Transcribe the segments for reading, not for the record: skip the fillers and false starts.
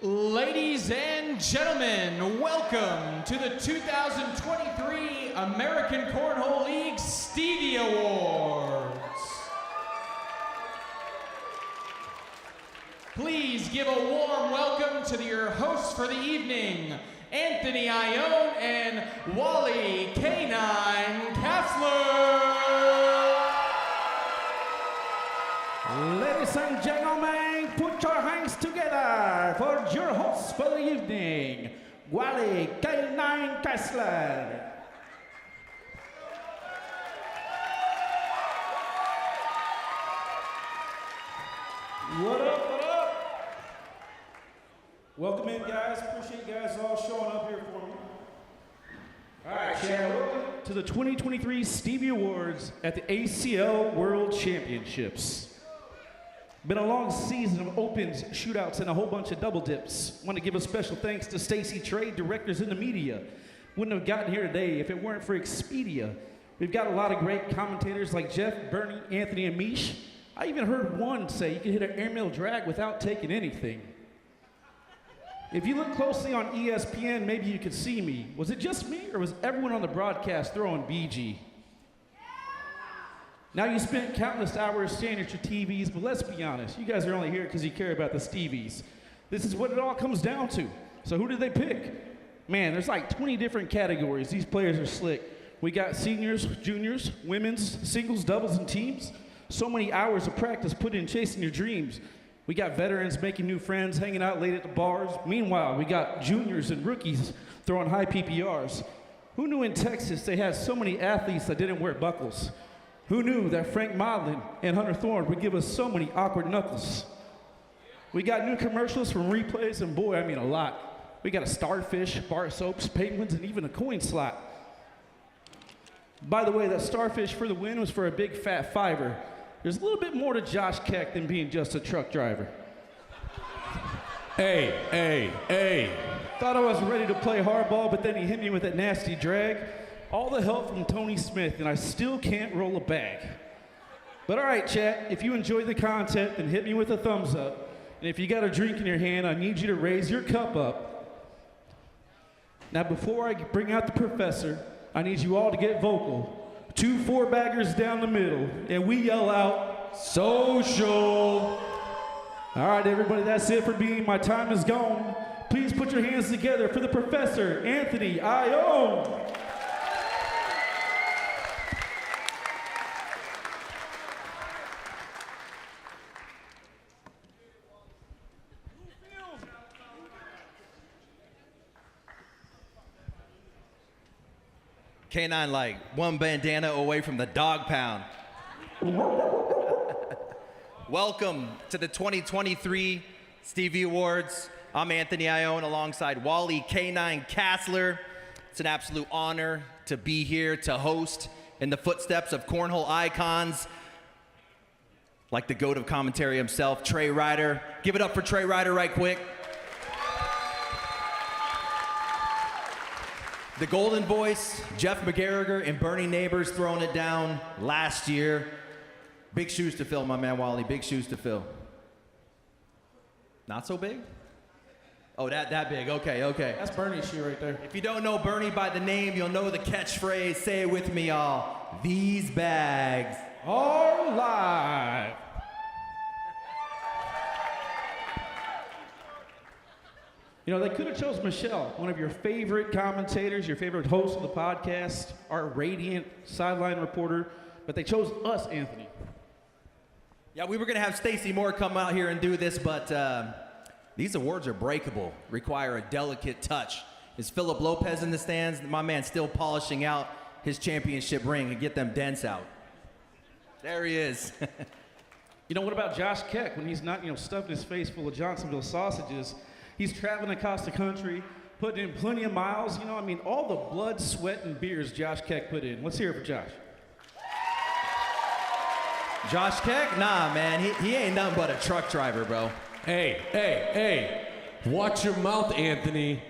Ladies and gentlemen, welcome to the 2023 American Cornhole League Stevie Awards. Please give a warm welcome to your hosts for the evening, Anthony Ione and Wally K9 Kassler. Ladies and gentlemen, put your hands together for your host for the evening, Wally K9 Kassler. What up, what up? Welcome in, guys. Appreciate you guys all showing up here for me. All right, Chad, welcome to the 2023 Stevie Awards at the ACL World Championships. Been a long season of opens, shootouts, and a whole bunch of double dips. Want to give a special thanks to Stacy Trade, directors in the media. Wouldn't have gotten here today if it weren't for Expedia. We've got a lot of great commentators like Jeff, Bernie, Anthony, and Mish. I even heard one say you can hit an airmail drag without taking anything. If you look closely on ESPN, maybe you could see me. Was it just me, or was everyone on the broadcast throwing BG? Now you spent countless hours staring at your TVs, but let's be honest, you guys are only here because you care about the Stevies. This is what it all comes down to. So who did they pick? Man, there's like 20 different categories. These players are slick. We got seniors, juniors, women's, singles, doubles, and teams. So many hours of practice put in chasing your dreams. We got veterans making new friends, hanging out late at the bars. Meanwhile, we got juniors and rookies throwing high PPRs. Who knew in Texas they had so many athletes that didn't wear buckles? Who knew that Frank Modlin and Hunter Thorne would give us so many awkward knuckles? We got new commercials from replays, and boy, I mean a lot. We got a starfish, bar soaps, penguins, and even a coin slot. By the way, that starfish for the win was for a big fat fiver. There's a little bit more to Josh Keck than being just a truck driver. Hey. Thought I was ready to play hardball, but then he hit me with that nasty drag. All the help from Tony Smith, and I still can't roll a bag. But all right, chat, if you enjoyed the content, then hit me with a thumbs up. And if you got a drink in your hand, I need you to raise your cup up. Now, before I bring out the professor, I need you all to get vocal. 2 4-baggers down the middle, and we yell out, social. All right, everybody, that's it for me. My time is gone. Please put your hands together for the professor, Anthony Ione. K9 like one bandana away from the dog pound. Welcome to the 2023 Stevie Awards. I'm Anthony Ione alongside Wally K9 Kassler. It's an absolute honor to be here to host in the footsteps of cornhole icons like the GOAT of commentary himself, Trey Ryder. Give it up for Trey Ryder right quick. The Golden Voice, Jeff McGarriger and Bernie Neighbors throwing it down last year. Big shoes to fill, my man Wally, big shoes to fill. Not so big? Oh, that big, okay. That's Bernie's shoe right there. If you don't know Bernie by the name, you'll know the catchphrase, say it with me, y'all. These bags are live. You know, they could have chose Michelle, one of your favorite commentators, your favorite host of the podcast, our radiant sideline reporter, but they chose us, Anthony. Yeah, we were going to have Stacey Moore come out here and do this, but these awards are breakable, require a delicate touch. Is Philip Lopez in the stands? My man's still polishing out his championship ring and get them dents out. There he is. You know, what about Josh Keck when he's not, stuffing his face full of Johnsonville sausages? He's traveling across the country, putting in plenty of miles. All the blood, sweat, and beers Josh Keck put in. Let's hear it for Josh. Josh Keck? Nah, man, he ain't nothing but a truck driver, bro. Hey. Watch your mouth, Anthony.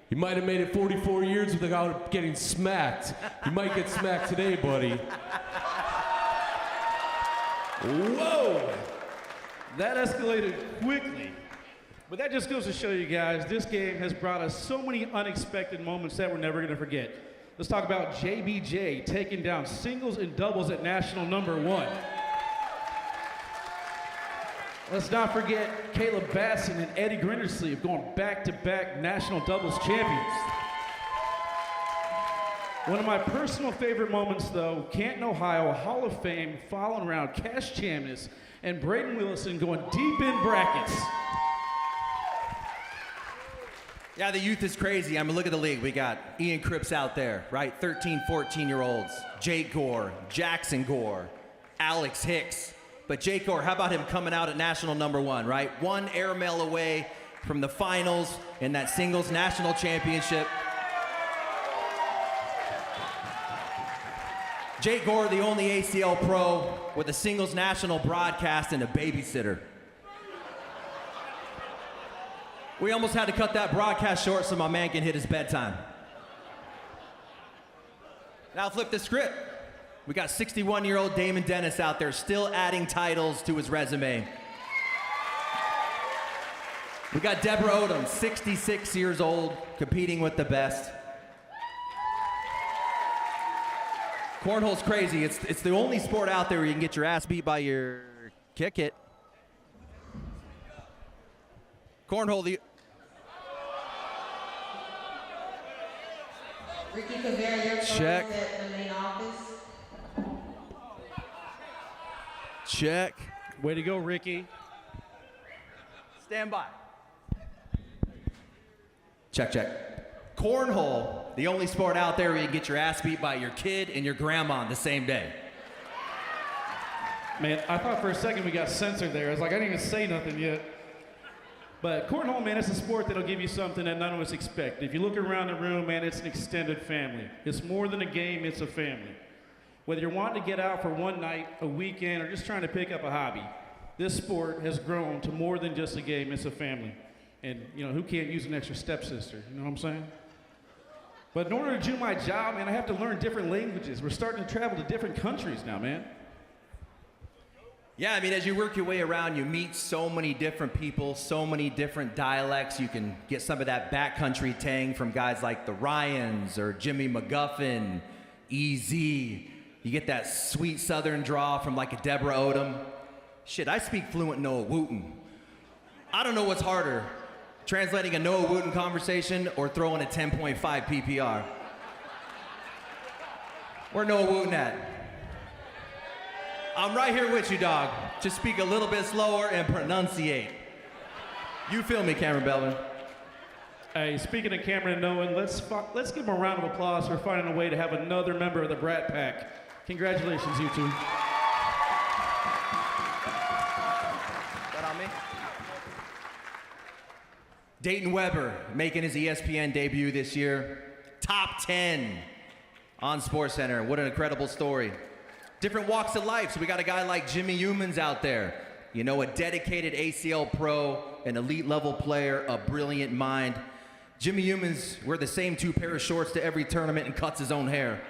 You might have made it 44 years without getting smacked. You might get smacked today, buddy. Whoa! That escalated quickly. But that just goes to show you guys, this game has brought us so many unexpected moments that we're never going to forget. Let's talk about JBJ taking down singles and doubles at national #1. Let's not forget Caleb Basson and Eddie Grindersleeve going back-to-back national doubles champions. One of my personal favorite moments, though, Canton, Ohio, Hall of Fame, following around Cash Chamness and Braden Willison going deep in brackets. Yeah, the youth is crazy. I mean, look at the league. We got Ian Cripps out there, right? 13, 14-year-olds. Jake Gore, Jackson Gore, Alex Hicks. But Jake Gore, how about him coming out at national #1, right? One airmail away from the finals in that singles national championship. Jake Gore, the only ACL pro with a singles national broadcast and a babysitter. We almost had to cut that broadcast short so my man can hit his bedtime. Now flip the script. We got 61-year-old Damon Dennis out there still adding titles to his resume. We got Deborah Odom, 66 years old, competing with the best. Cornhole's crazy. It's the only sport out there where you can get your ass beat by your kick it. Cornhole, the... Ricky Kavera, your check. At the main office. Check. Way to go, Ricky. Stand by. Check, check. Cornhole, the only sport out there where you can get your ass beat by your kid and your grandma on the same day. Man, I thought for a second we got censored there. I was like, I didn't even say nothing yet. But cornhole, man, it's a sport that'll give you something that none of us expect. If you look around the room, man, it's an extended family. It's more than a game, it's a family. Whether you're wanting to get out for one night, a weekend, or just trying to pick up a hobby, this sport has grown to more than just a game, it's a family. And, you know, who can't use an extra stepsister, you know what I'm saying? But in order to do my job, man, I have to learn different languages. We're starting to travel to different countries now, man. Yeah, I mean, as you work your way around, you meet so many different people, so many different dialects. You can get some of that backcountry tang from guys like the Ryans or Jimmy McGuffin, EZ. You get that sweet southern draw from like a Deborah Odom. Shit, I speak fluent Noah Wooten. I don't know what's harder, translating a Noah Wooten conversation or throwing a 10.5 PPR. Where Noah Wooten at? I'm right here with you, dog. Just speak a little bit slower and pronunciate. You feel me, Cameron Belvin? Hey, speaking of Cameron and Noah, let's give them a round of applause for finding a way to have another member of the Brat Pack. Congratulations, you two. That on me? Dayton Weber making his ESPN debut this year. Top 10 on SportsCenter. What an incredible story. Different walks of life. So we got a guy like Jimmy Humans out there. You know, a dedicated ACL pro, an elite level player, a brilliant mind. Jimmy Humans wears the same 2 pair of shorts to every tournament and cuts his own hair.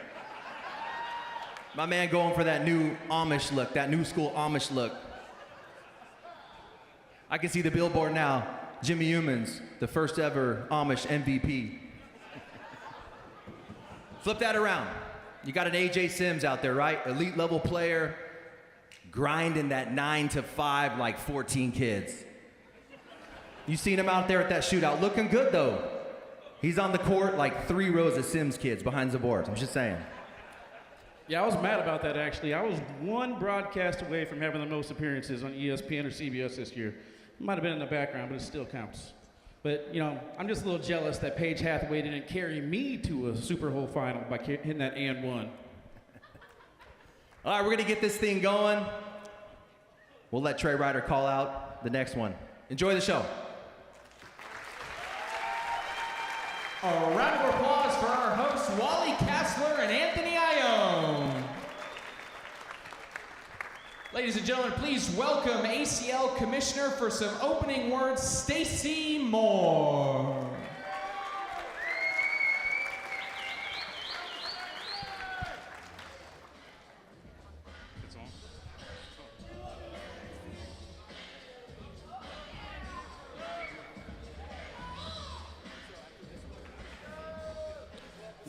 My man going for that new Amish look, that new school Amish look. I can see the billboard now. Jimmy Humans, the first ever Amish MVP. Flip that around. You got an AJ Sims out there, right? Elite level player, grinding that 9 to 5 like 14 kids. You seen him out there at that shootout, looking good though. He's on the court like 3 rows of Sims kids behind the boards, I'm just saying. Yeah, I was mad about that actually. I was one broadcast away from having the most appearances on ESPN or CBS this year. It might have been in the background, but it still counts. But, you know, I'm just a little jealous that Paige Hathaway didn't carry me to a Super Bowl final by hitting that and one. All right, we're going to get this thing going. We'll let Trey Ryder call out the next one. Enjoy the show. A round of applause for our hosts, Wally Kessler and Anthony Ione. Ladies and gentlemen, please welcome ACL Commissioner for some opening words, Stacy Moore.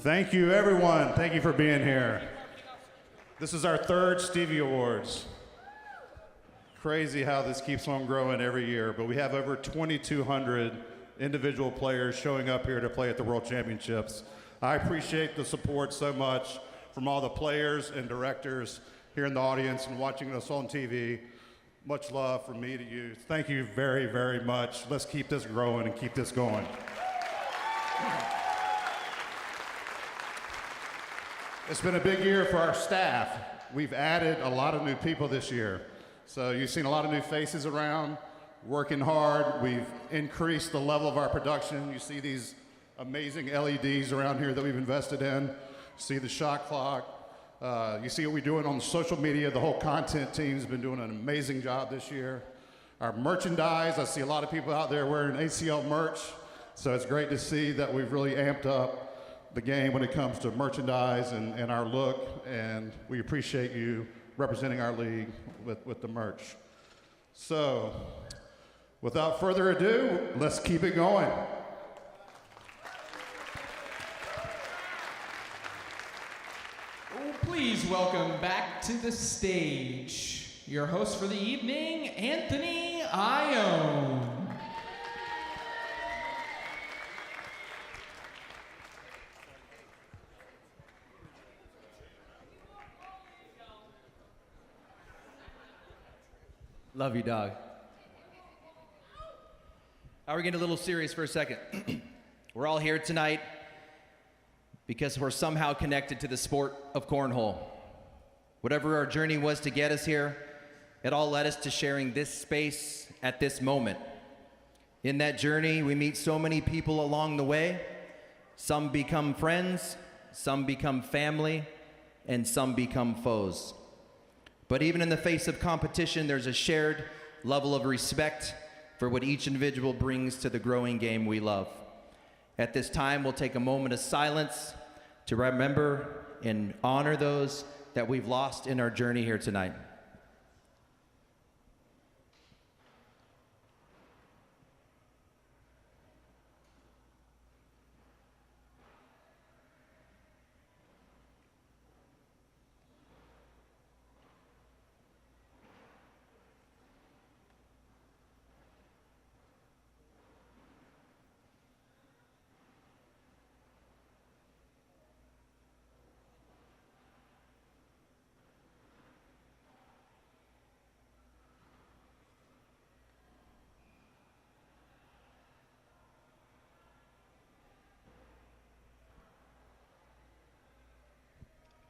Thank you, everyone. Thank you for being here. This is our third Stevie Awards. Crazy how this keeps on growing every year, but we have over 2,200 individual players showing up here to play at the World Championships. I appreciate the support so much from all the players and directors here in the audience and watching us on TV. Much love from me to you. Thank you very, very much. Let's keep this growing and keep this going. It's been a big year for our staff. We've added a lot of new people this year. So you've seen a lot of new faces around, working hard. We've increased the level of our production. You see these amazing LEDs around here that we've invested in. You see the shot clock. You see what we're doing on social media. The whole content team's been doing an amazing job this year. Our merchandise, I see a lot of people out there wearing ACL merch. So it's great to see that we've really amped up the game when it comes to merchandise and our look, and we appreciate you representing our league with the merch. So, without further ado, let's keep it going. Please welcome back to the stage your host for the evening, Anthony Ione. Love you, dog. We're getting a little serious for a second. We're all here tonight because we're somehow connected to the sport of cornhole. Whatever our journey was to get us here, it all led us to sharing this space at this moment. In that journey, we meet so many people along the way. Some become friends, some become family, and some become foes. But even in the face of competition, there's a shared level of respect for what each individual brings to the growing game we love. At this time, we'll take a moment of silence to remember and honor those that we've lost in our journey here tonight.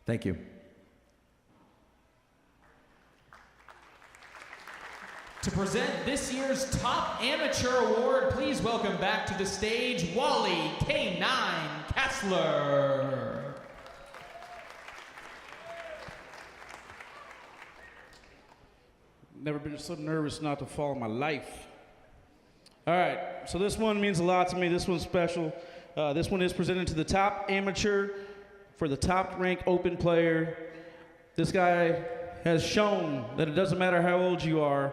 Thank you. To present this year's top amateur award, please welcome back to the stage Wally K9 Kassler. Never been so nervous not to fall in my life. All right, so this one means a lot to me. This one's special. This one is presented to the top amateur for the top ranked open player. This guy has shown that it doesn't matter how old you are,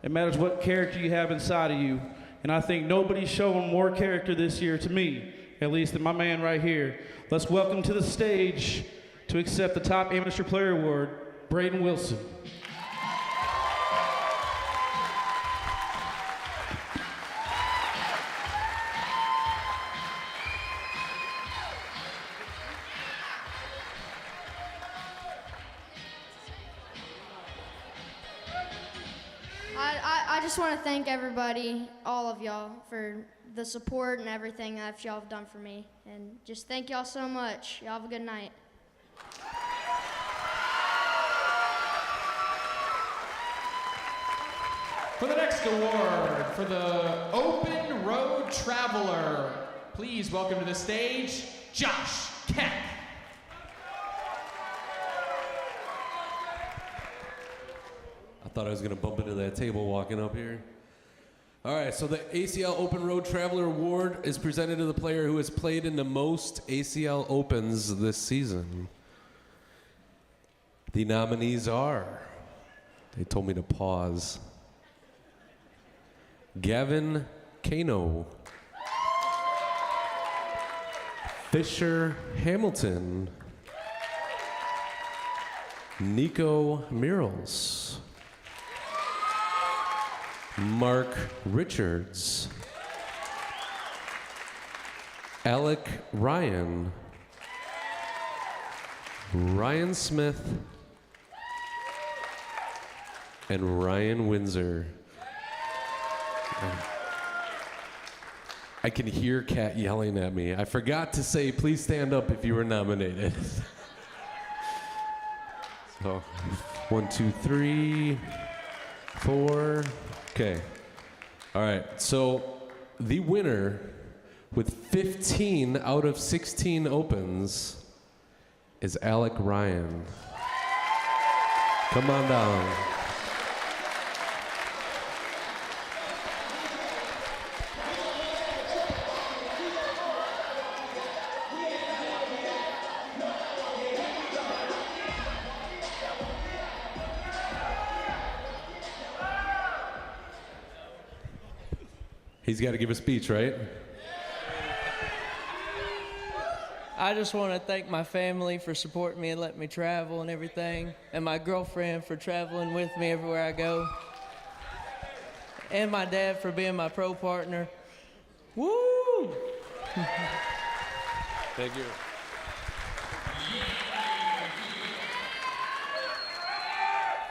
it matters what character you have inside of you. And I think nobody's shown more character this year, to me, at least, than my man right here. Let's welcome to the stage to accept the top amateur player award, Braden Wilson. I just want to thank everybody, all of y'all, for the support and everything that y'all have done for me. And just thank y'all so much. Y'all have a good night. For the next award, for the Open Road Traveler, please welcome to the stage, Josh Keck. I thought I was going to bump into that table walking up here. All right, so the ACL Open Road Traveler Award is presented to the player who has played in the most ACL Opens this season. The nominees are, they told me to pause, Gavin Kano, Fisher Hamilton. Nico Murals. Mark Richards. Alec Ryan. Ryan Smith. And Ryan Windsor. I can hear Kat yelling at me. I forgot to say, please stand up if you were nominated. So, 1, 2, 3, 4. Okay. All right. So, the winner with 15 out of 16 opens is Alec Ryan. Come on down. He's got to give a speech, right? I just want to thank my family for supporting me and letting me travel and everything, and my girlfriend for traveling with me everywhere I go, and my dad for being my pro partner. Woo! Thank you.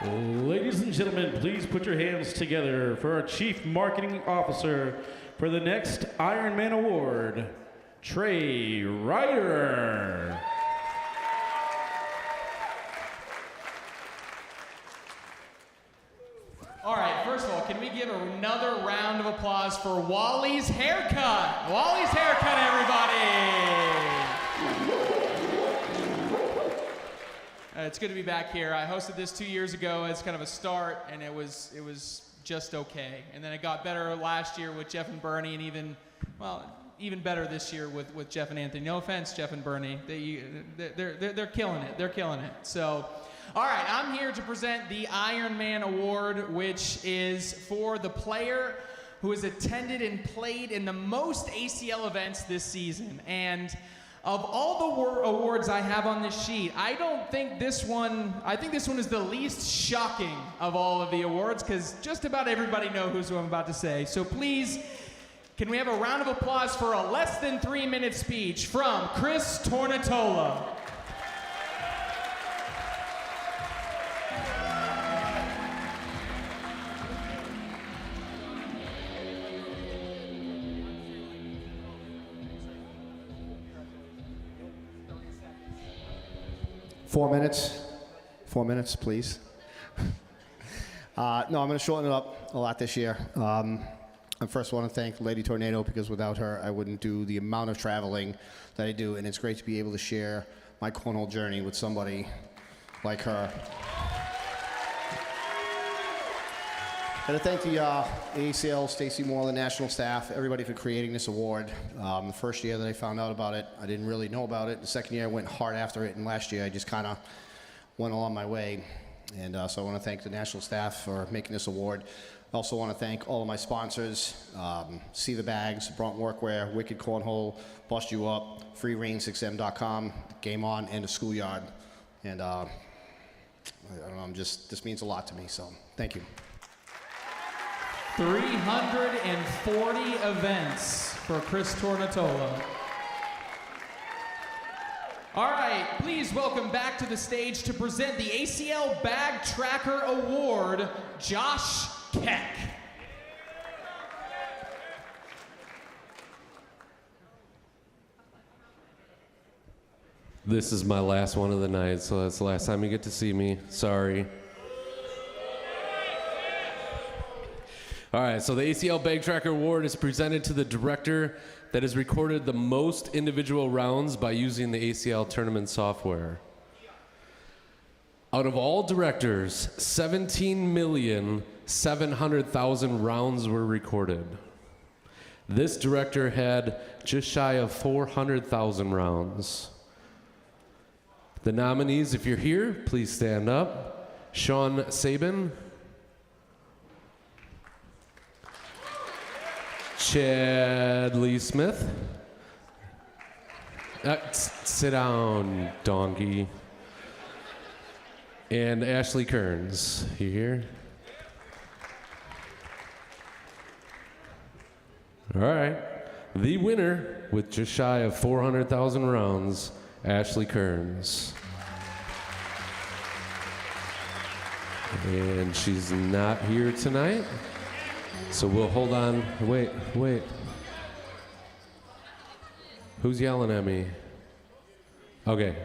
Ladies and gentlemen, please put your hands together for our Chief Marketing Officer for the next Ironman Award, Trey Ryder. All right, first of all, can we give another round of applause for Wally's haircut? Wally's haircut, everybody! It's good to be back here. I hosted this 2 years ago as kind of a start, and it was just okay. And then it got better last year with Jeff and Bernie, and even better this year with Jeff and Anthony. No offense, Jeff and Bernie. They're killing it. They're killing it. So, all right, I'm here to present the Ironman Award, which is for the player who has attended and played in the most ACL events this season. And of all the awards I have on this sheet, I think this one is the least shocking of all of the awards, because just about everybody knows who I'm about to say. So please, can we have a round of applause for a less than 3-minute speech from Chris Tornatola. 4 minutes. 4 minutes, please. No, I'm going to shorten it up a lot this year. I first want to thank Lady Tornado, because without her, I wouldn't do the amount of traveling that I do, and it's great to be able to share my cornhole journey with somebody like her. And to thank the ACL, Stacy Moore, the national staff, everybody for creating this award. The first year that I found out about it, I didn't really know about it. The second year, I went hard after it, and last year, I just kind of went along my way. And so I want to thank the national staff for making this award. I also want to thank all of my sponsors, See the Bags, Bronx Workwear, Wicked Cornhole, Bust You Up, FreeRange6M.com, Game On, and the Schoolyard. And I don't know, this means a lot to me, so thank you. 340 events for Chris Tornatola. All right, please welcome back to the stage to present the ACL Bag Tracker Award, Josh Keck. This is my last one of the night, so that's the last time you get to see me. Sorry. All right, so the ACL Bag Tracker Award is presented to the director that has recorded the most individual rounds by using the ACL tournament software. Out of all directors, 17,700,000 rounds were recorded. This director had just shy of 400,000 rounds. The nominees, if you're here, please stand up. Sean Sabin, Chad Lee Smith, Sit down, donkey. And Ashley Kearns, you here? All right. The winner, with just shy of 400,000 rounds, Ashley Kearns. And she's not here tonight, so we'll hold on. Wait. Who's yelling at me? Okay.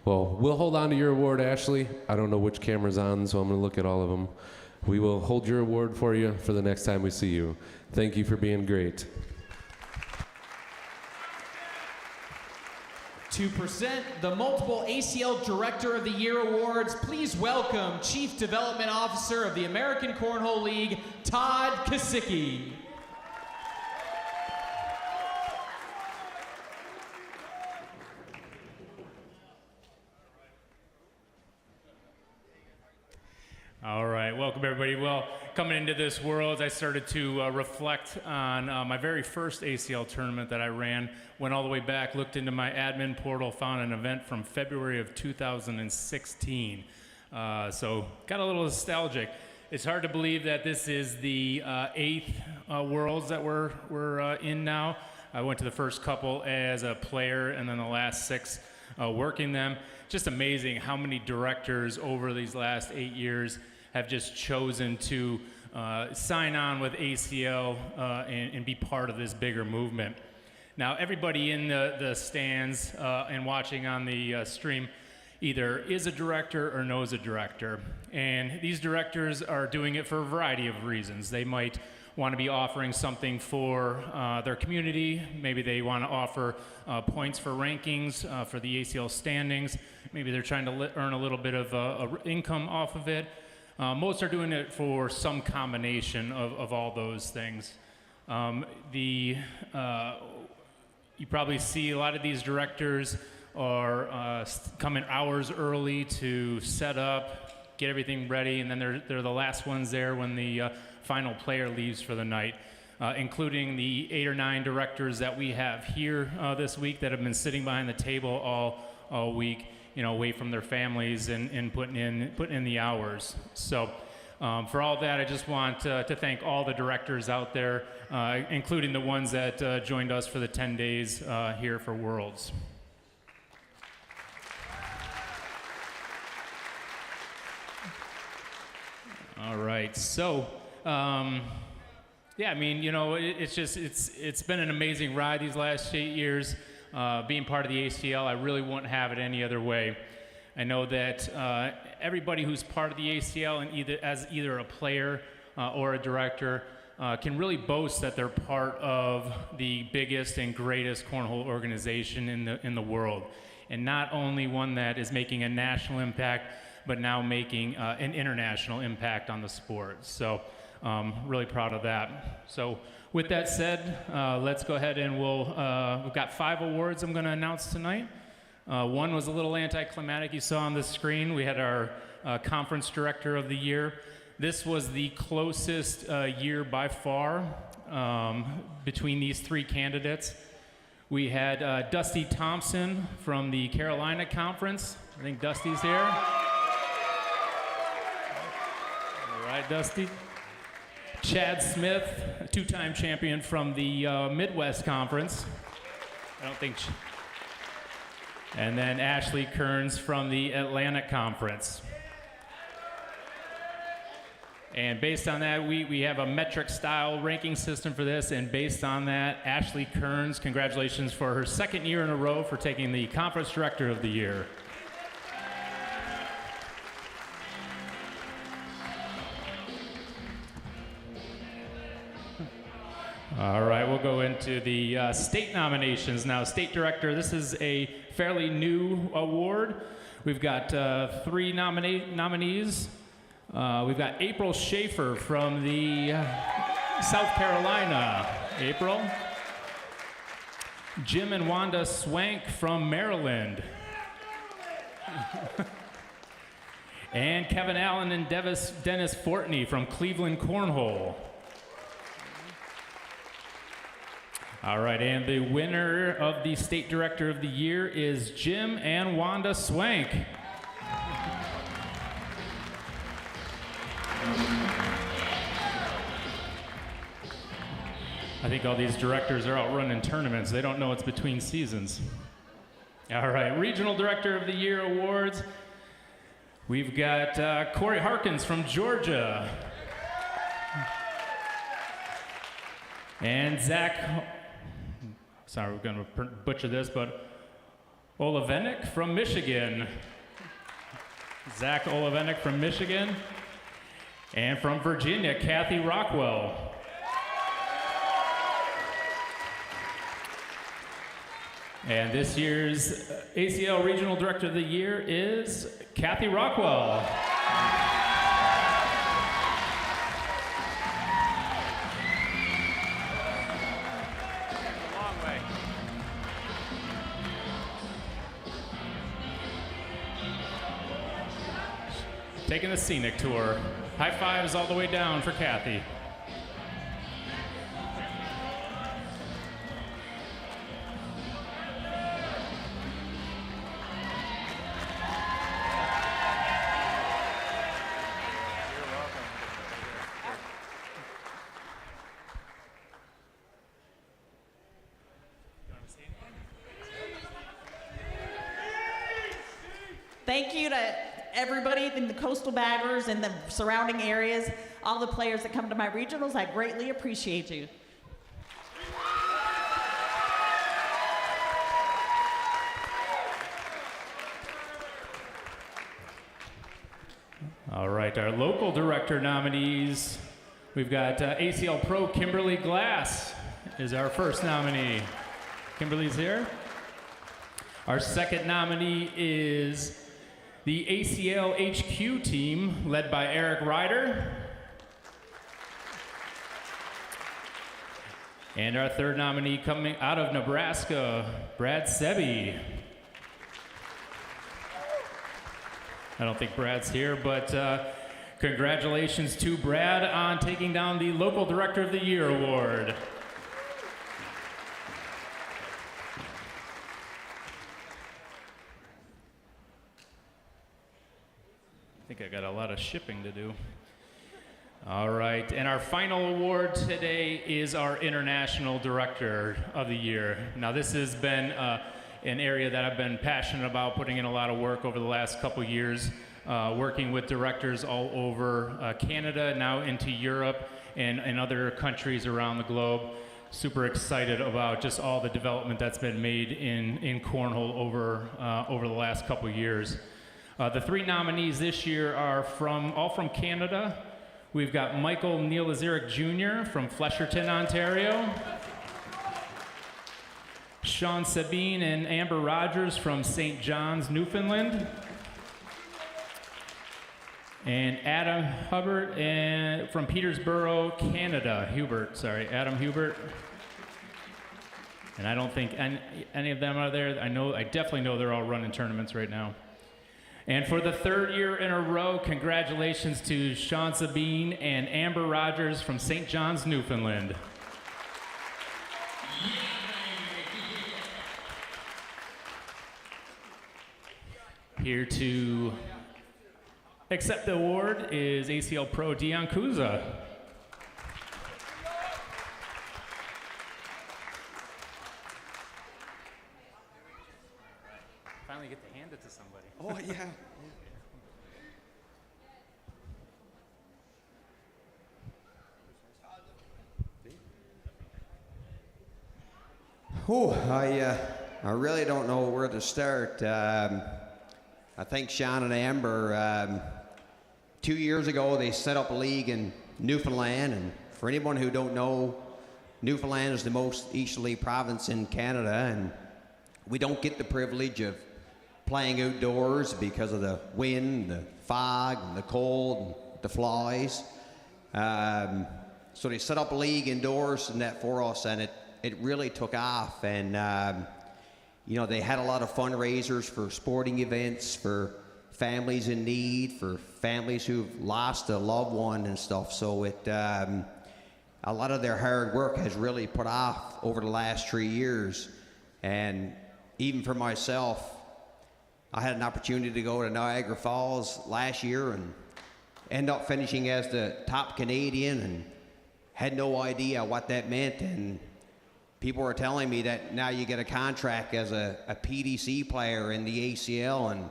Well, we'll hold on to your award, Ashley. I don't know which camera's on, so I'm going to look at all of them. We will hold your award for you for the next time we see you. Thank you for being great. To present the multiple ACL Director of the Year awards, please welcome Chief Development Officer of the American Cornhole League, Todd Kosicki. All right, welcome everybody. Well, coming into this Worlds, I started to reflect on my very first ACL tournament that I ran. Went all the way back, looked into my admin portal, found an event from February of 2016. So got a little nostalgic. It's hard to believe that this is the 8th Worlds that we're in now. I went to the first couple as a player and then the last 6 working them. Just amazing how many directors over these last 8 years have just chosen to sign on with ACL and be part of this bigger movement. Now, everybody in the stands and watching on the stream either is a director or knows a director. And these directors are doing it for a variety of reasons. They might want to be offering something for their community. Maybe they want to offer points for rankings for the ACL standings. Maybe they're trying to earn a little bit of income off of it. Most are doing it for some combination of all those things. You probably see a lot of these directors are coming hours early to set up, get everything ready, and then they're the last ones there when the final player leaves for the night, including the 8 or 9 directors that we have here this week that have been sitting behind the table all week, away from their families and putting in the hours. So for all that, I just want to thank all the directors out there, including the ones that joined us for the 10 days here for Worlds. All right, so yeah, I mean, it's been an amazing ride these last 8 years. Being part of the ACL, I really wouldn't have it any other way. I know that everybody who's part of the ACL and as either a player or a director can really boast that they're part of the biggest and greatest cornhole organization in the world, and not only one that is making a national impact, but now making an international impact on the sport. So really proud of that. So with that said, let's go ahead and we've got 5 awards I'm gonna announce tonight. One was a little anticlimactic, you saw on the screen. We had our Conference Director of the Year. This was the closest year by far between these 3 candidates. We had Dusty Thompson from the Carolina Conference. I think Dusty's here. All right, Dusty. Chad Smith, a 2-time champion from the Midwest Conference. And then Ashley Kearns from the Atlantic Conference. And based on that, we have a metric style ranking system for this, and based on that, Ashley Kearns, congratulations for her 2nd year in a row for taking the Conference Director of the Year. All right, we'll go into the state nominations now. State Director, this is a fairly new award. We've got 3 nominees. We've got April Schaefer from the South Carolina. April. Jim and Wanda Swank from Maryland. And Kevin Allen and Dennis Fortney from Cleveland Cornhole. All right, and the winner of the State Director of the Year is Jim and Wanda Swank. I think all these directors are out running tournaments. They don't know it's between seasons. All right, Regional Director of the Year awards. We've got Corey Harkins from Georgia. And Zach, sorry, we're going to butcher this, but Olevenik from Michigan. Zach Olevenik from Michigan. And from Virginia, Kathy Rockwell. And this year's ACL Regional Director of the Year is Kathy Rockwell. Taking the scenic tour. High fives all the way down for Kathy. Thank you to everybody in the coastal baggers and the surrounding areas, all the players that come to my regionals. I greatly appreciate you. All right, our local director nominees. We've got ACL Pro Kimberly Glass is our first nominee. Kimberly's here. Our second nominee is the ACL HQ team, led by Eric Ryder. And our third nominee coming out of Nebraska, Brad Sebi. I don't think Brad's here, but congratulations to Brad on taking down the Local Director of the Year award. I think I got a lot of shipping to do. All right, and our final award today is our International Director of the Year. Now this has been an area that I've been passionate about, putting in a lot of work over the last couple years, working with directors all over Canada, now into Europe and other countries around the globe. Super excited about just all the development that's been made in cornhole over the last couple years. The three nominees this year are all from Canada. We've got Michael Neil-Azeric Jr. from Flesherton, Ontario. Sean Sabine and Amber Rogers from St. John's, Newfoundland. And Adam Hubbard from Petersburg, Canada. Adam Hubert. And I don't think any of them are there. I definitely know they're all running tournaments right now. And for the third year in a row, congratulations to Sean Sabine and Amber Rogers from St. John's, Newfoundland. Here to accept the award is ACL Pro Dion Kuza. Finally get to hand it to somebody. Oh, yeah. Oh, I really don't know where to start. I think Sean and Amber, 2 years ago, they set up a league in Newfoundland, and for anyone who don't know, Newfoundland is the most easterly province in Canada, and we don't get the privilege of playing outdoors because of the wind, the fog, and the cold, and the flies. So they set up a league indoors and that for us, and it really took off. And you know, they had a lot of fundraisers for sporting events, for families in need, for families who've lost a loved one and stuff. So it a lot of their hard work has really put off over the last 3 years. And even for myself, I had an opportunity to go to Niagara Falls last year and end up finishing as the top Canadian, and had no idea what that meant. And people were telling me that now you get a contract as a PDC player in the ACL, and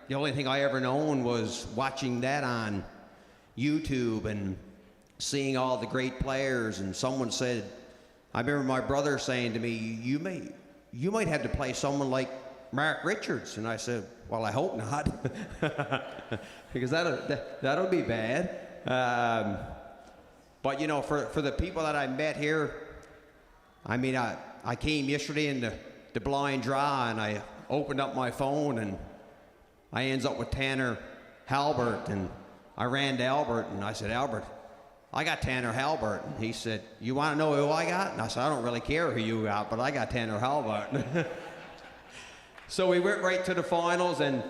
the only thing I ever known was watching that on YouTube and seeing all the great players. And someone said, I remember my brother saying to me, you might have to play someone like Mark Richards. And I said, well, I hope not, because that'll be bad. But you know, for the people that I met here, I mean, I came yesterday in the blind draw, and I opened up my phone, and I ends up with Tanner Halbert, and I ran to Albert, and I said, Albert, I got Tanner Halbert. And he said, you want to know who I got? And I said, I don't really care who you got, but I got Tanner Halbert. So we went right to the finals, and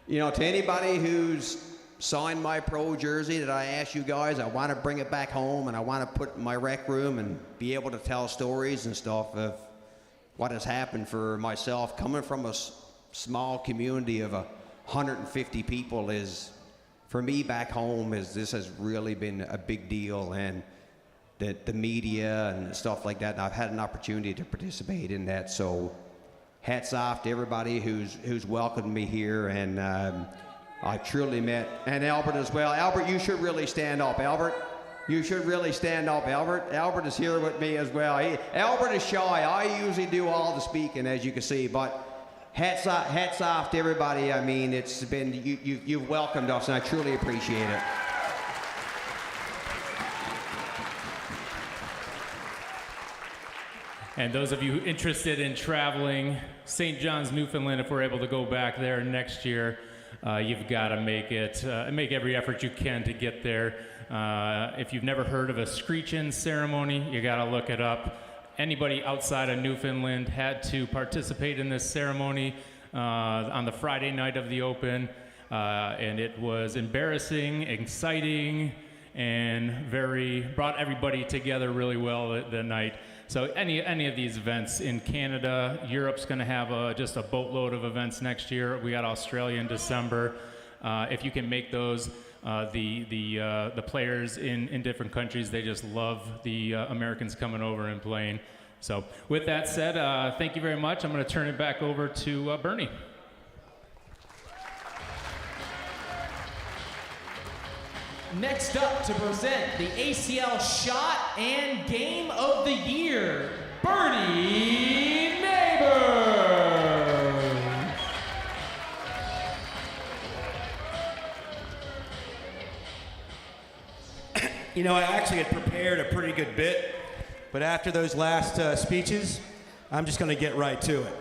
you know, to anybody who's signed my pro jersey that I asked you guys, I want to bring it back home, and I want to put it in my rec room and be able to tell stories and stuff of what has happened for myself. Coming from a small community of 150 people is, for me back home, this has really been a big deal, and the media and stuff like that, and I've had an opportunity to participate in that. So hats off to everybody who's welcomed me here, and I truly met, and Albert as well. Albert, you should really stand up. Albert, you should really stand up. Albert is here with me as well. Albert is shy. I usually do all the speaking, as you can see, but hats off to everybody. I mean, it's been, you've welcomed us, and I truly appreciate it. And those of you interested in traveling, St. John's, Newfoundland, if we're able to go back there next year, you've got to make every effort you can to get there. If you've never heard of a screech-in ceremony, you got to look it up. Anybody outside of Newfoundland had to participate in this ceremony on the Friday night of the Open, and it was embarrassing, exciting, and brought everybody together really well that night. So any of these events in Canada, Europe's going to have just a boatload of events next year. We got Australia in December. If you can make those, the players in different countries, they just love the Americans coming over and playing. So with that said, thank you very much. I'm going to turn it back over to Bernie. Next up to present the ACL Shot and Game of the Year, Bernie Neighbor. You know, I actually had prepared a pretty good bit, but after those last speeches, I'm just going to get right to it.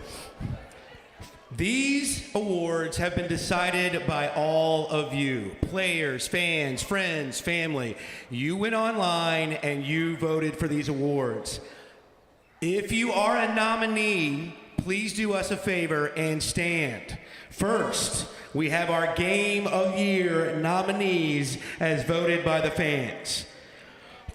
These awards have been decided by all of you, players, fans, friends, family. You went online and you voted for these awards. If you are a nominee, please do us a favor and stand. First, we have our Game of Year nominees as voted by the fans.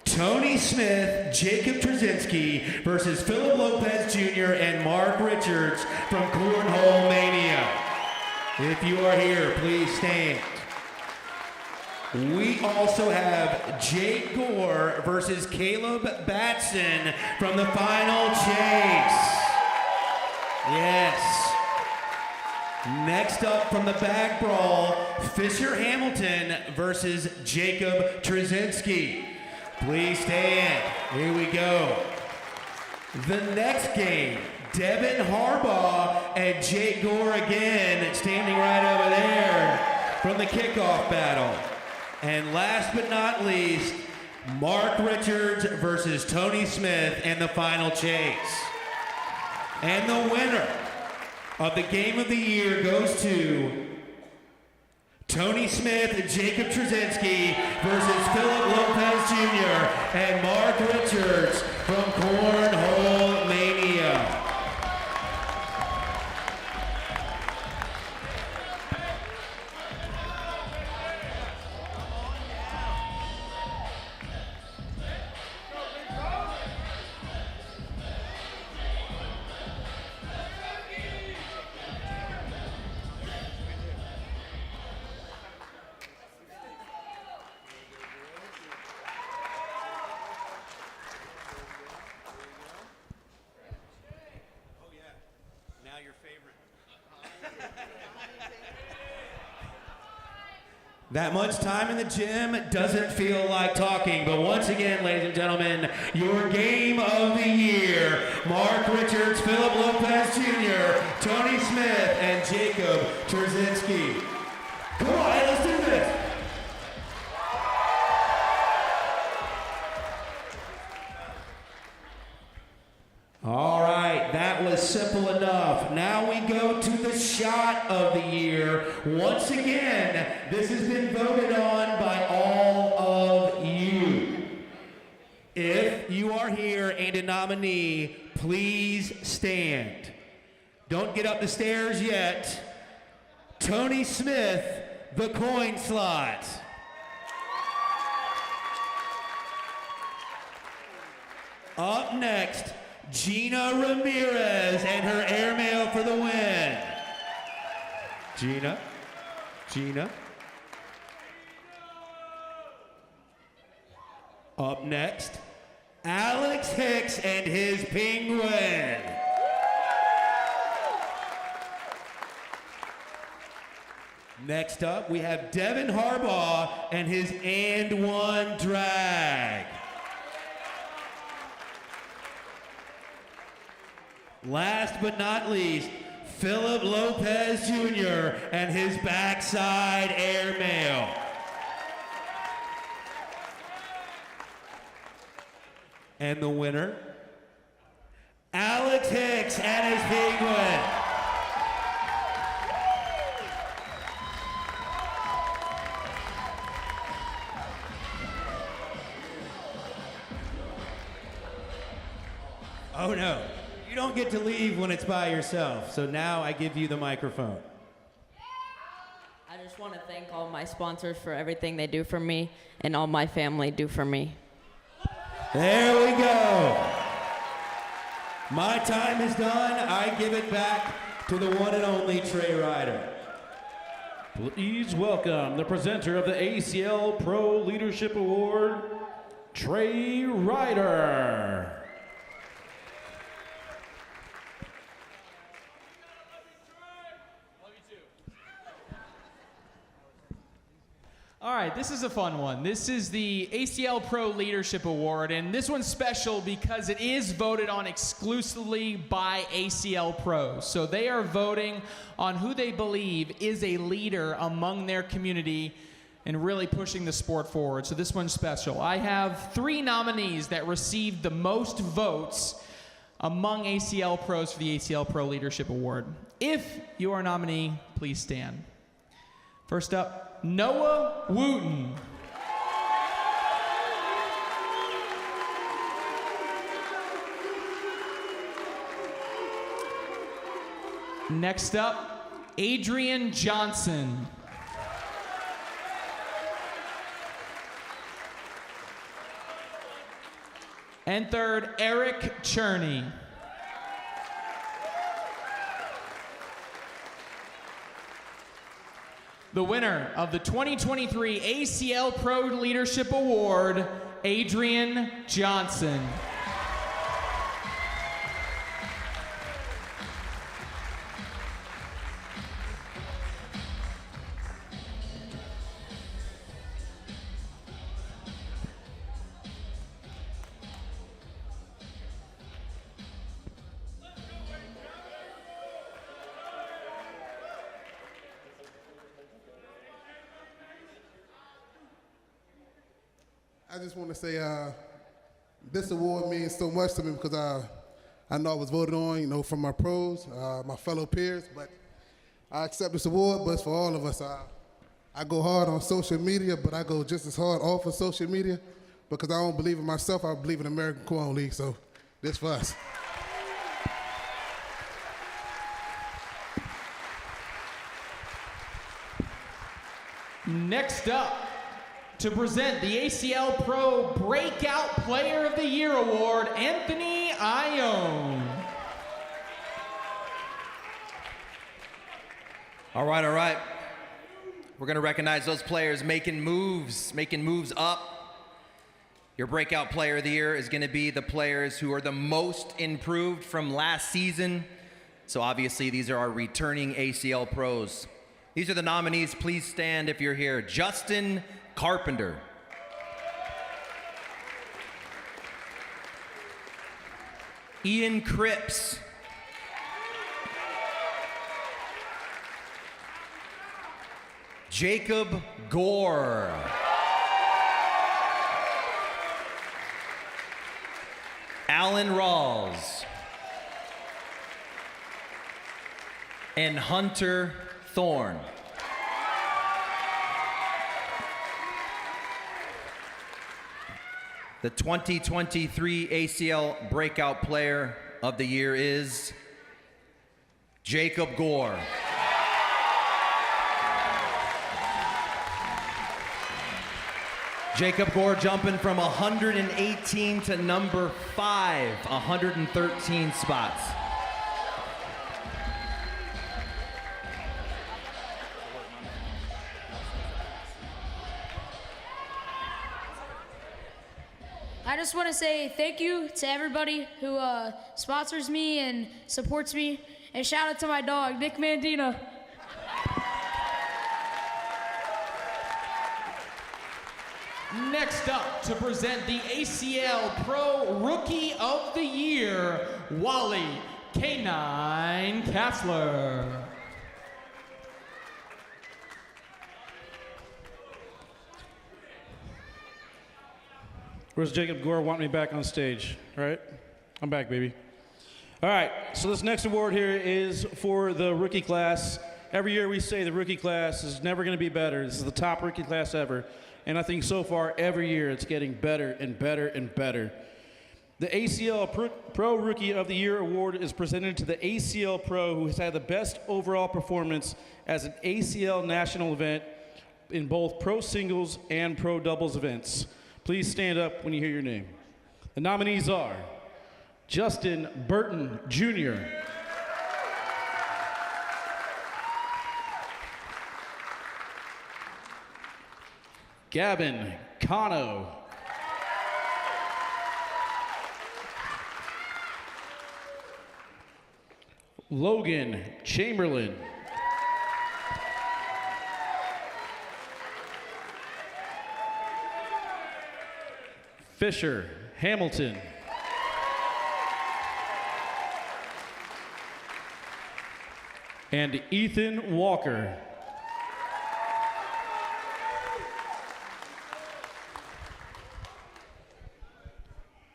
Tony Smith, Jacob Trzynski versus Philip Lopez Jr. and Mark Richards from Cornhole Mania. If you are here, please stand. We also have Jake Gore versus Caleb Batson from the Final Chase. Yes. Next up from the Bag Brawl, Fisher Hamilton versus Jacob Trzynski. Please stand. Here we go. The next game, Devin Harbaugh and Jake Gore again, standing right over there from the kickoff battle. And last but not least, Mark Richards versus Tony Smith and the Final Chase. And the winner of the Game of the Year goes to Tony Smith and Jacob Trzynski versus Philip Lopez Jr. and Mark Richards from Cornhole Mania. That much time in the gym doesn't feel like talking, but once again, ladies and gentlemen, your game of the year, Mark Richards, Philip Lopez Jr., Tony Smith, and Jacob Trzynski. Come on, hey, let's do this. All right, that was simple enough. Now we go to the shot of the year. Once again, this has been voted on by all of you. If you are here and a nominee, please stand. Don't get up the stairs yet. Tony Smith, the coin slot. Up next, Gina Ramirez and her airmail for the win. Gina. Up next, Alex Hicks and his penguin. Next up, we have Devin Harbaugh and his and one drag. Last but not least, Philip Lopez Jr. and his backside airmail. And the winner, Alex Hicks and his penguin. Oh no. You don't get to leave when it's by yourself, so now I give you the microphone. I just want to thank all my sponsors for everything they do for me and all my family do for me. There we go. My time is done. I give it back to the one and only Trey Ryder. Please welcome the presenter of the ACL Pro Leadership Award, Trey Ryder. All right, this is a fun one. This is the ACL Pro Leadership Award, and this one's special because it is voted on exclusively by ACL Pros. So they are voting on who they believe is a leader among their community and really pushing the sport forward. So this one's special. I have 3 nominees that received the most votes among ACL Pros for the ACL Pro Leadership Award. If you are a nominee, please stand. First up, Noah Wooten. Next up, Adrian Johnson. And third, Eric Cherney. The winner of the 2023 ACL Pro Leadership Award, Adrian Johnson. I just want to say this award means so much to me because I know I was voted on, you know, from my pros, my fellow peers, but I accept this award, but it's for all of us. I go hard on social media, but I go just as hard off of social media because I don't believe in myself, I believe in American Corn League, so this for us. Next up, to present the ACL Pro Breakout Player of the Year Award, Anthony Ione. All right. We're going to recognize those players making moves up. Your Breakout Player of the Year is going to be the players who are the most improved from last season. So obviously these are our returning ACL pros. These are the nominees. Please stand if you're here. Justin Carpenter. Ian Cripps. Jacob Gore. Alan Rawls. And Hunter Thorne. The 2023 ACL Breakout Player of the Year is Jacob Gore. Jacob Gore jumping from 118 to number 5, 113 spots. I just want to say thank you to everybody who sponsors me and supports me, and shout out to my dog, Nick Mandina. Next up to present the ACL Pro Rookie of the Year, Wally K9 Kassler. Where's Jacob Gore wanting me back on stage? All right, I'm back, baby. All right, so this next award here is for the rookie class. Every year we say the rookie class is never going to be better. This is the top rookie class ever. And I think so far, every year, it's getting better and better and better. The ACL Pro Rookie of the Year award is presented to the ACL Pro who has had the best overall performance as an ACL national event in both pro singles and pro doubles events. Please stand up when you hear your name. The nominees are Justin Burton, Jr., Gavin Cano, Logan Chamberlain, Fisher Hamilton, and Ethan Walker.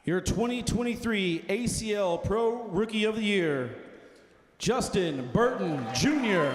Your 2023 ACL Pro Rookie of the Year, Justin Burton, Jr.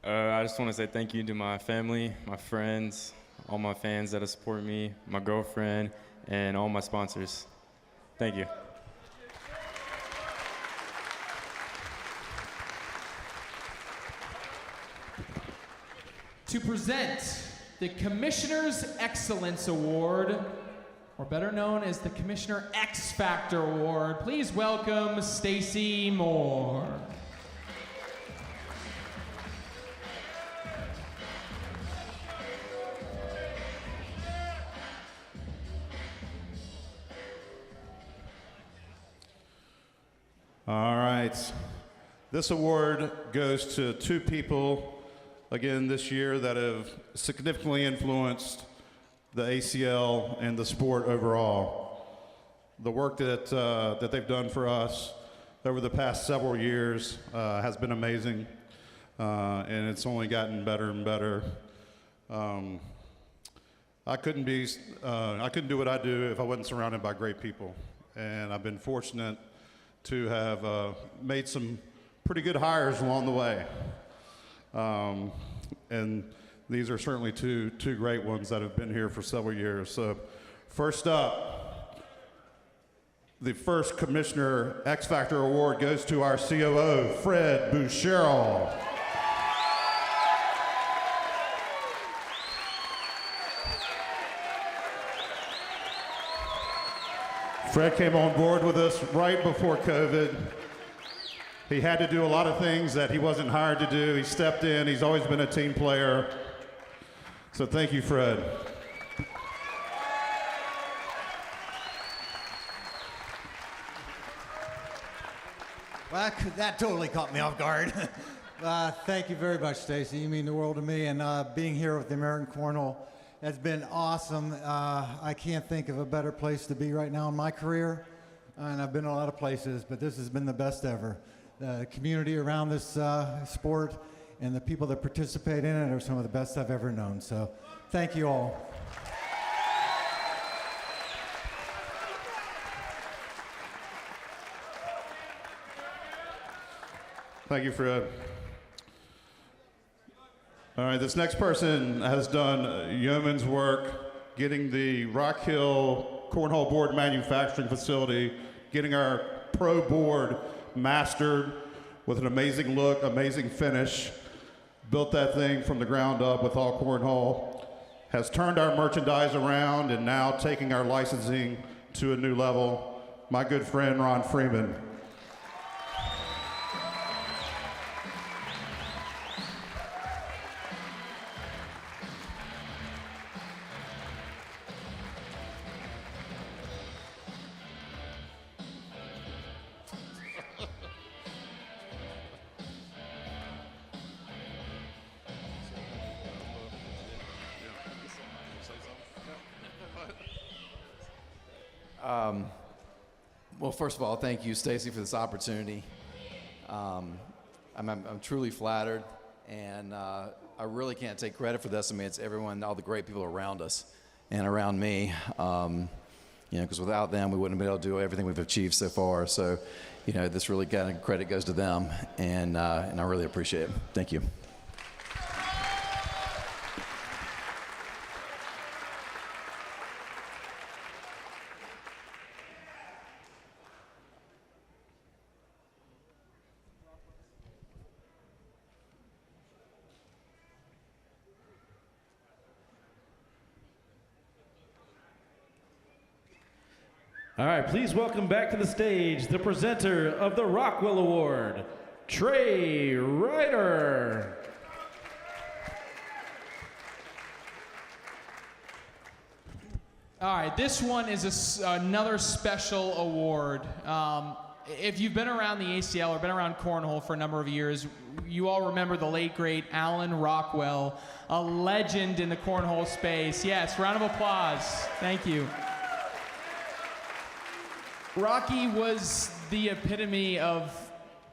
I just want to say thank you to my family, my friends, all my fans that have supported me, my girlfriend, and all my sponsors. Thank you. To present the Commissioner's Excellence Award, or better known as the Commissioner X Factor Award, please welcome Stacy Moore. All right. This award goes to two people, again, this year that have significantly influenced the ACL and the sport overall. The work that they've done for us over the past several years has been amazing, and it's only gotten better and better. I couldn't do what I do if I wasn't surrounded by great people, and I've been fortunate to have made some pretty good hires along the way. And these are certainly two great ones that have been here for several years. So first up, the first Commissioner X Factor Award goes to our COO, Fred Boucherol. Fred came on board with us right before COVID. He had to do a lot of things that he wasn't hired to do. He stepped in. He's always been a team player. So thank you, Fred. Well, that totally caught me off guard. Thank you very much, Stacy. You mean the world to me. And being here with the American Cornhole has been awesome. I can't think of a better place to be right now in my career. And I've been a lot of places, but this has been the best ever. The community around this sport and the people that participate in it are some of the best I've ever known. So thank you all. Thank you, Fred. All right, this next person has done yeoman's work getting the Rock Hill Cornhole Board Manufacturing Facility, getting our pro board mastered with an amazing look, amazing finish. Built that thing from the ground up with all cornhole. Has turned our merchandise around and now taking our licensing to a new level. My good friend, Ron Freeman. Well, first of all, thank you, Stacy, for this opportunity. I'm truly flattered, and I really can't take credit for this. I mean, it's everyone, all the great people around us and around me. Because without them, we wouldn't have been able to do everything we've achieved so far. So, this really kind of credit goes to them, and I really appreciate it. Thank you. All right, please welcome back to the stage the presenter of the Rockwell Award, Trey Ryder. All right, this one is another special award. If you've been around the ACL or been around cornhole for a number of years, you all remember the late, great Alan Rockwell, a legend in the cornhole space. Yes, round of applause. Thank you. Rocky was the epitome of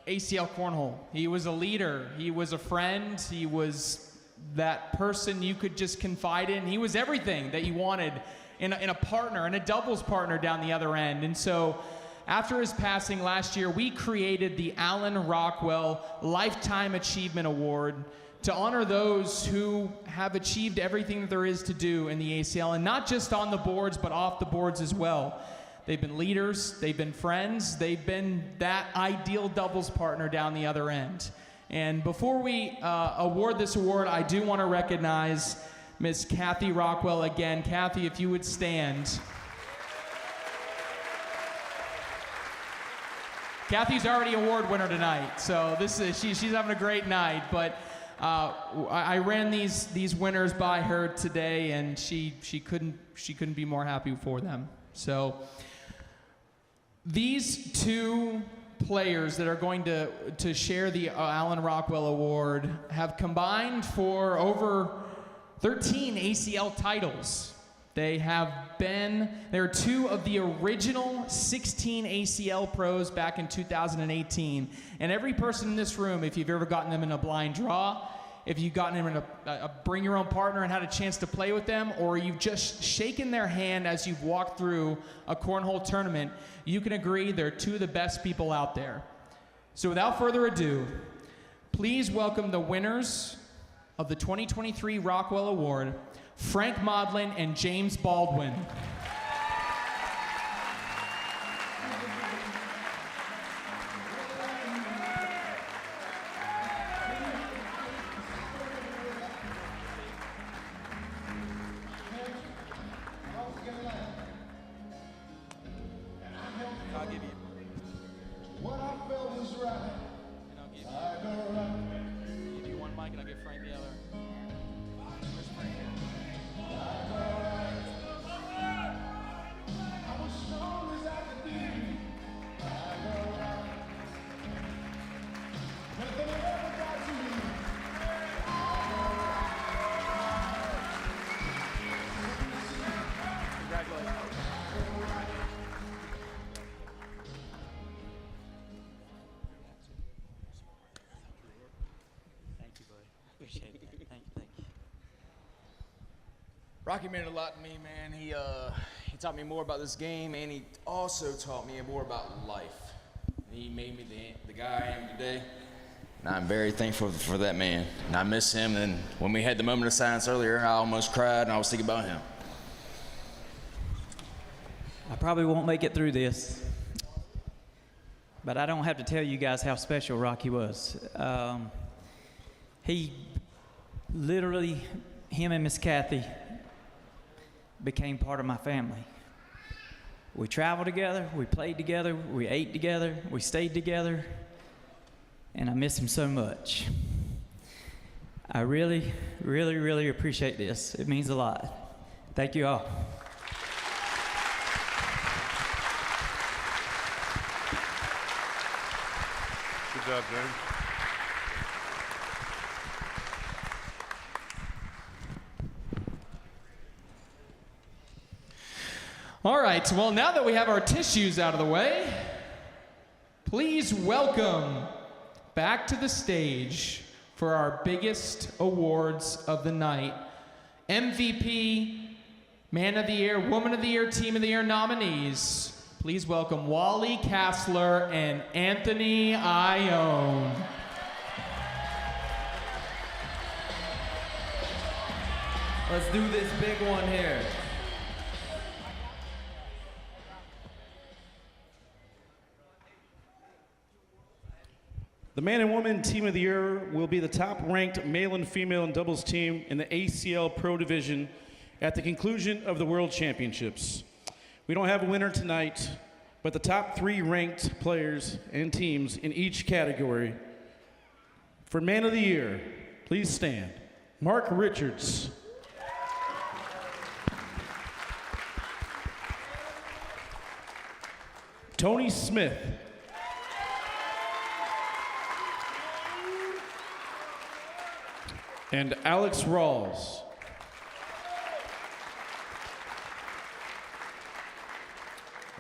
ACL cornhole. He was a leader. He was a friend. He was that person you could just confide in. He was everything that you wanted in a partner, and a doubles partner down the other end. And so after his passing last year, we created the Alan Rockwell Lifetime Achievement Award to honor those who have achieved everything that there is to do in the ACL, and not just on the boards, but off the boards as well. They've been leaders, they've been friends, they've been that ideal doubles partner down the other end. And before we award this award, I do want to recognize Miss Kathy Rockwell again. Kathy, if you would stand. Kathy's already award winner tonight, so this is she's having a great night. But I ran these winners by her today, and she couldn't be more happy for them. So these two players that are going to share the Alan Rockwell Award have combined for over 13 ACL titles. They're two of the original 16 ACL pros back in 2018. And every person in this room, if you've ever gotten them in a blind draw, if you've gotten them in a bring your own partner and had a chance to play with them, or you've just shaken their hand as you've walked through a cornhole tournament, you can agree they're two of the best people out there. So without further ado, please welcome the winners of the 2023 Rockwell Award, Frank Modlin and James Baldwin. I'll give you. What I felt was right. And I'll give you one mic, and I'll give Frank the other. Where's Frank? I was strong as I could be. I know right. Nothing ever got to me. Congratulations. Thank you, buddy. Appreciate that. Thank you. Rocky meant a lot to me, man. He taught me more about this game, and he also taught me more about life. He made me the guy I am today, and I'm very thankful for that man. And I miss him, and when we had the moment of silence earlier, I almost cried, and I was thinking about him. I probably won't make it through this, but I don't have to tell you guys how special Rocky was. He literally, him and Miss Kathy became part of my family. We traveled together, we played together, we ate together, we stayed together, and I miss him so much. I really, really, really appreciate this. It means a lot. Thank you all. Good job, James. All right, well, now that we have our tissues out of the way, please welcome back to the stage for our biggest awards of the night, MVP, Man of the Year, Woman of the Year, Team of the Year nominees. Please welcome Wally Kassler and Anthony Ione. Let's do this big one here. The Man and Woman Team of the Year will be the top-ranked male and female and doubles team in the ACL Pro Division at the conclusion of the World Championships. We don't have a winner tonight, but the top 3 ranked players and teams in each category. For Man of the Year, please stand. Mark Richards. Tony Smith. And Alex Rawls.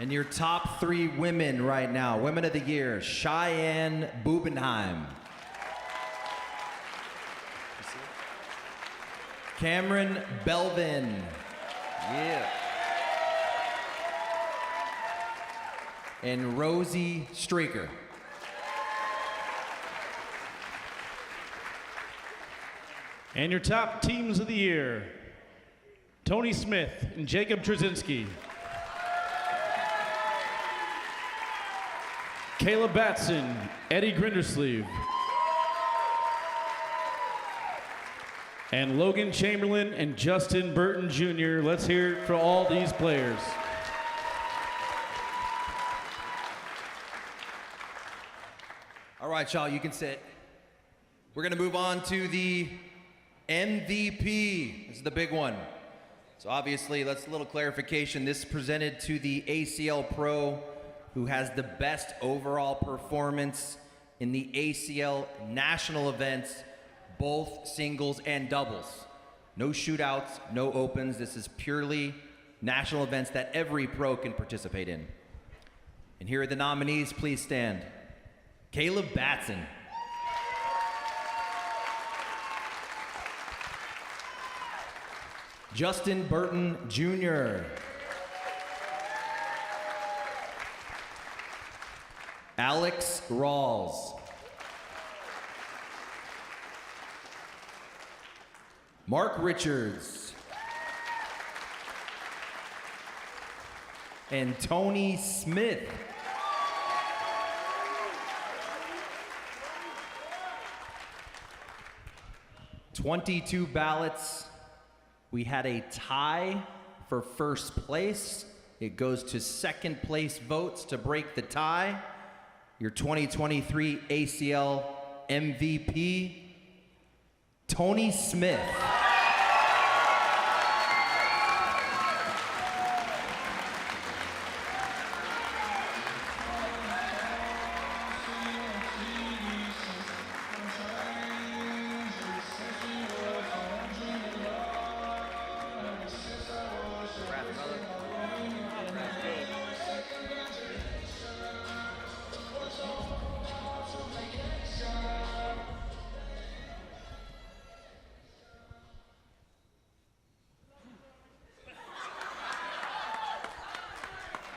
And your top 3 women right now, Women of the Year, Cheyenne Bubenheim. Cameron Belvin. Yeah. And Rosie Straker. And your top teams of the year, Tony Smith and Jacob Trzynski. Caleb Batson, Eddie Grindersleeve. And Logan Chamberlain and Justin Burton Jr. Let's hear it for all these players. All right, y'all, you can sit. We're gonna move on to the MVP. This is the big one. So obviously, a little clarification. This is presented to the ACL Pro, who has the best overall performance in the ACL national events, both singles and doubles. No shootouts, no opens. This is purely national events that every pro can participate in. And here are the nominees. Please stand. Caleb Batson. Justin Burton Jr. Alex Rawls. Mark Richards. And Tony Smith. $22 ballots. We had a tie for first place It goes to second place votes to break the tie. Your 2023 ACL MVP, Tony Smith.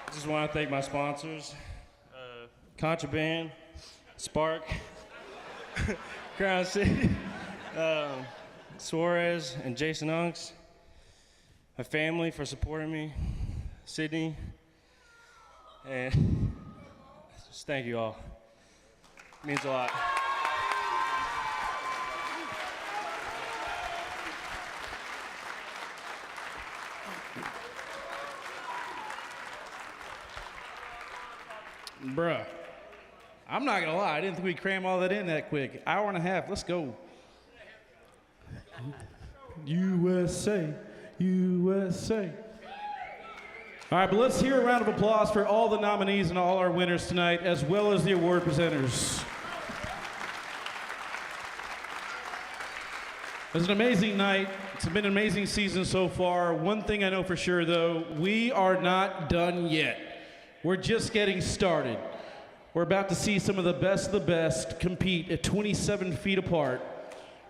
I just want to thank my sponsors, Contraband, Spark, Crown City, Suarez and Jason Unks, my family for supporting me, Sydney, and just thank you all. It means a lot. Bruh, I'm not gonna lie, I didn't think we'd cram all that in that quick. Hour and a half, let's go. USA, USA. All right, but let's hear a round of applause for all the nominees and all our winners tonight, as well as the award presenters. It was an amazing night. It's been an amazing season so far. One thing I know for sure, though, we are not done yet. We're just getting started. We're about to see some of the best compete at 27 feet apart.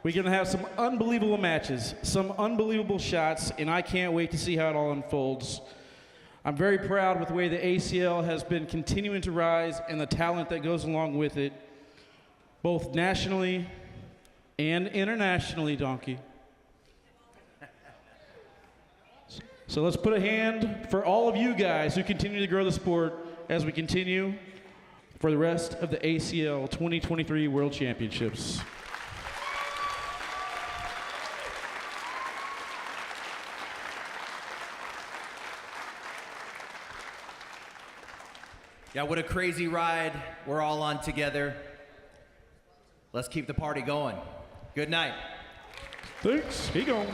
We're gonna have some unbelievable matches, some unbelievable shots, and I can't wait to see how it all unfolds. I'm very proud with the way the ACL has been continuing to rise and the talent that goes along with it, both nationally and internationally, Donkey. So let's put a hand for all of you guys who continue to grow the sport as we continue for the rest of the ACL 2023 World Championships. Yeah, what a crazy ride we're all on together. Let's keep the party going. Good night. Thanks. Keep going.